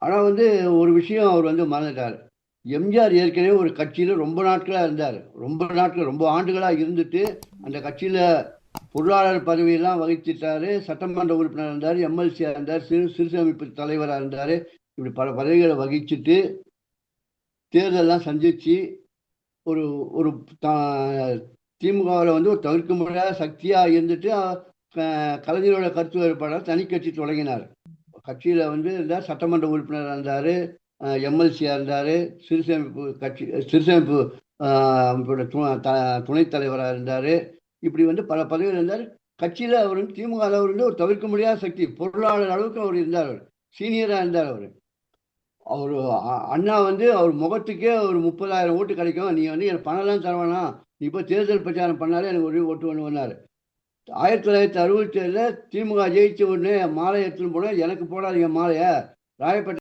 ஆனா வந்து ஒரு விஷயம் அவர் வந்து மறந்துட்டார். எம்ஜிஆர் ஏற்கனவே ஒரு கட்சியில ரொம்ப நாட்களா இருந்தார். ரொம்ப நாட்கள், ரொம்ப ஆண்டுகளா இருந்துட்டு, அந்த கட்சியில பொருளாளர் பதவியெல்லாம் வகிச்சிட்டாரு. சட்டமன்ற உறுப்பினர் இருந்தாரு, எம்எல்சியா இருந்தார், சிறுசேமிப்பு தலைவரா இருந்தாரு. இப்படி பல பதவிகளை வகிச்சுட்டு தேர்தலெல்லாம் சந்திச்சு ஒரு ஒரு திமுகவில் வந்து ஒரு தவிர்க்க முடியாத சக்தியா இருந்துட்டு கலைஞரோட கருத்து வேறுபாடால் தனி கட்சி தொடங்கினார். கட்சியில வந்து இருந்தார், சட்டமன்ற உறுப்பினராக இருந்தார், எம்எல்சியா இருந்தார், சிறுசேமிப்பு கட்சி சிறுசேமிப்பு அமைப்போட துணைத் தலைவராக இருந்தார். இப்படி வந்து பல பதவியில் இருந்தார். கட்சியில் அவர் வந்து திமுக அவர் வந்து ஒரு தவிர்க்க முடியாத சக்தி, பொருளாளர் அளவுக்கு அவர் இருந்தார். அவர் சீனியராக இருந்தார். அவர் அண்ணா வந்து அவர் முகத்துக்கே ஒரு 30,000 ஓட்டு கிடைக்கும், நீ வந்து எனக்கு பணம்லாம் தரவேனா, நீ இப்போ தேர்தல் பிரச்சாரம் பண்ணாலே எனக்கு ஒரு ஓட்டு வேணும்னாரு. 1967 திமுக ஜெயிச்ச உடனே மாலை எடுத்துன்னு போனால், எனக்கு போடாதீங்க மாலையை, ராயப்பேட்டை